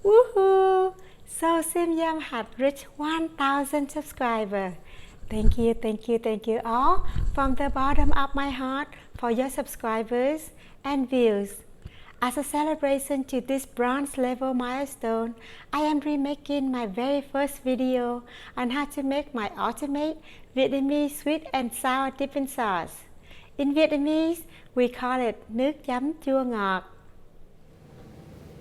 Woohoo! SoSimYum had reached 1,000 subscribers. Thank you all from the bottom of my heart for your subscribers and views. As a celebration to this bronze level milestone, I am remaking my very first video on how to make my ultimate Vietnamese sweet and sour dipping sauce. In Vietnamese, we call it Nước Chấm chua ngọt.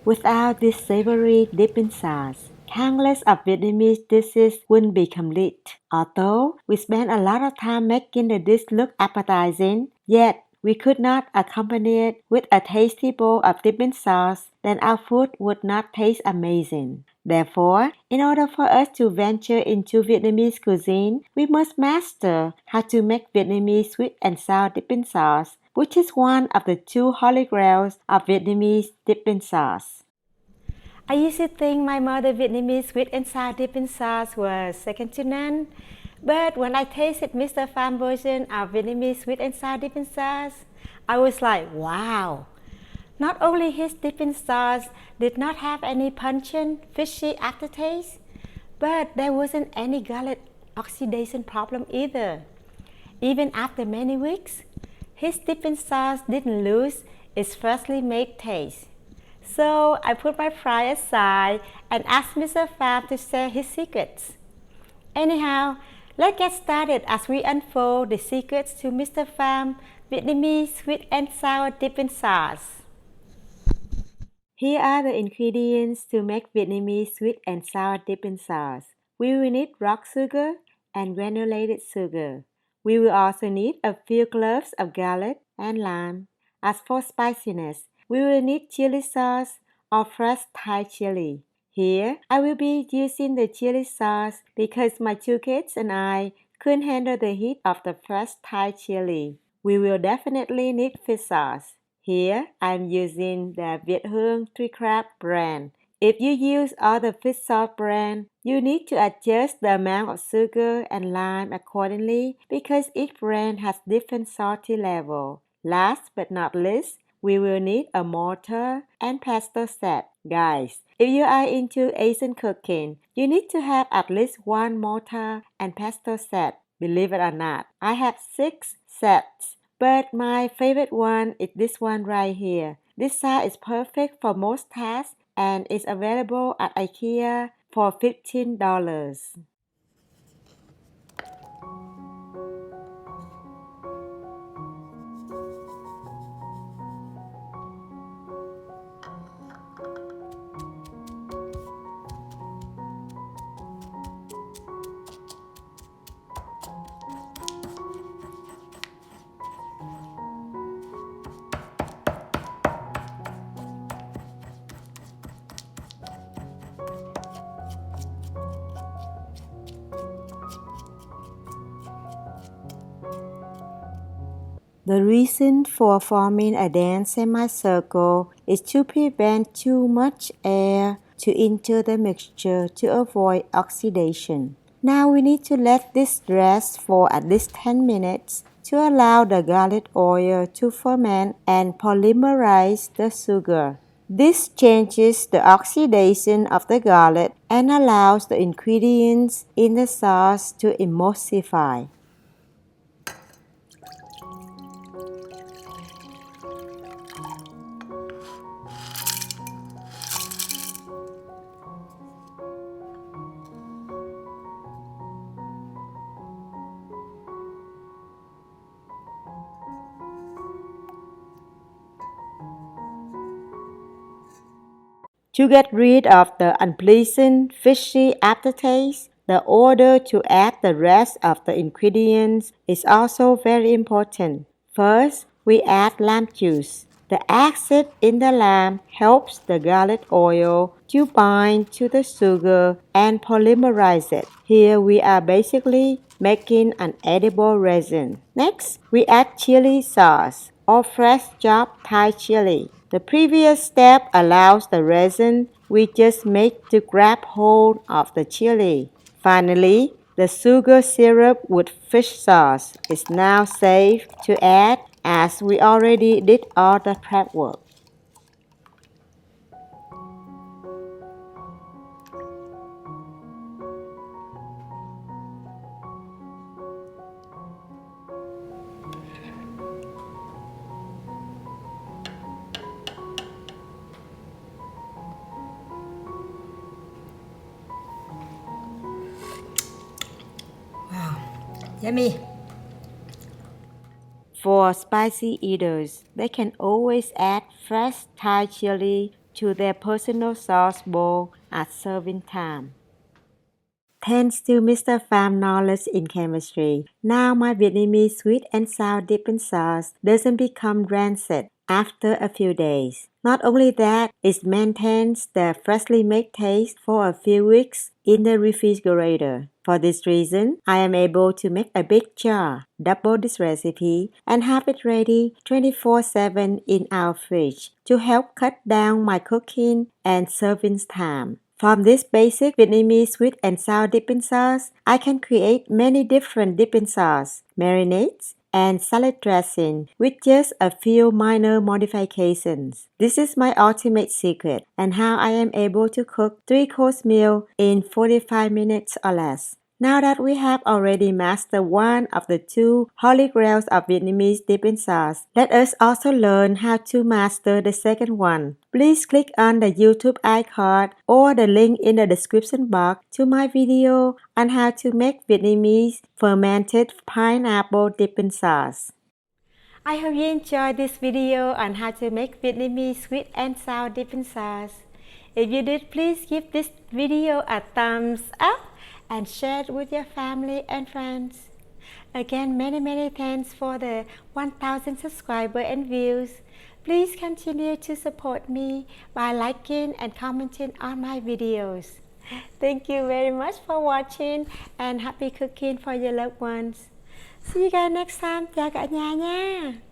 Without this savory dipping sauce, countless of Vietnamese dishes wouldn't be complete. Although we spent a lot of time making the dish look appetizing, yet we could not accompany it with a tasty bowl of dipping sauce, then our food would not taste amazing. Therefore, in order for us to venture into Vietnamese cuisine, we must master how to make Vietnamese sweet and sour dipping sauce, which is one of the two holy grails of Vietnamese dipping sauce. I used to think my mother's Vietnamese sweet and sour dipping sauce was second to none. But when I tasted Mr. Pham version of Vietnamese sweet and sour dipping sauce, I was like, wow! Not only his dipping sauce did not have any pungent, fishy aftertaste, but there wasn't any gullet oxidation problem either. Even after many weeks, his dipping sauce didn't lose its freshly made taste. So I put my pride aside and asked Mr. Pham to share his secrets. Anyhow, let's get started as we unfold the secrets to Mr. Pham Vietnamese sweet and sour dipping sauce. Here are the ingredients to make Vietnamese sweet and sour dipping sauce. We will need rock sugar and granulated sugar. We will also need a few cloves of garlic and lime. As for spiciness, we will need chili sauce or fresh Thai chili. Here, I will be using the chili sauce because my two kids and I couldn't handle the heat of the fresh Thai chili. We will definitely need fish sauce. Here, I'm using the Việt Hương 3 Crab brand. If you use other fish sauce brand, you need to adjust the amount of sugar and lime accordingly because each brand has different salty level. Last but not least, we will need a mortar and pestle set. Guys, if you are into Asian cooking, you need to have at least one mortar and pestle set. Believe it or not, I have 6 sets, but my favorite one is this one right here. This size is perfect for most tasks and is available at IKEA for $15. The reason for forming a dense semicircle is to prevent too much air to enter the mixture to avoid oxidation. Now we need to let this rest for at least 10 minutes to allow the garlic oil to ferment and polymerize the sugar. This changes the oxidation of the garlic and allows the ingredients in the sauce to emulsify. To get rid of the unpleasant, fishy aftertaste, the order to add the rest of the ingredients is also very important. First, we add lime juice. The acid in the lime helps the garlic oil to bind to the sugar and polymerize it. Here we are basically making an edible resin. Next, we add chili sauce or fresh chopped Thai chili. The previous step allows the resin we just made to grab hold of the chili. Finally, the sugar syrup with fish sauce is now safe to add as we already did all the prep work. Yummy. For spicy eaters, they can always add fresh Thai chili to their personal sauce bowl at serving time. Thanks to Mr. Pham knowledge in chemistry, now my Vietnamese sweet and sour dipping sauce doesn't become rancid after a few days. Not only that, it maintains the freshly made taste for a few weeks in the refrigerator. For this reason, I am able to make a big jar, double this recipe, and have it ready 24/7 in our fridge to help cut down my cooking and serving time. From this basic Vietnamese sweet and sour dipping sauce, I can create many different dipping sauce, marinades, and salad dressing with just a few minor modifications. This is my ultimate secret and how I am able to cook 3-course meal in 45 minutes or less. Now that we have already mastered one of the 2 holy grails of Vietnamese dipping sauce, let us also learn how to master the second one. Please click on the YouTube icon or the link in the description box to my video on how to make Vietnamese fermented pineapple dipping sauce. I hope you enjoyed this video on how to make Vietnamese sweet and sour dipping sauce. If you did, please give this video a thumbs up and share it with your family and friends. Again, many thanks for the 1,000 subscribers and views. Please continue to support me by liking and commenting on my videos. Thank you very much for watching and happy cooking for your loved ones. See you guys next time. Chào cả nhà nha.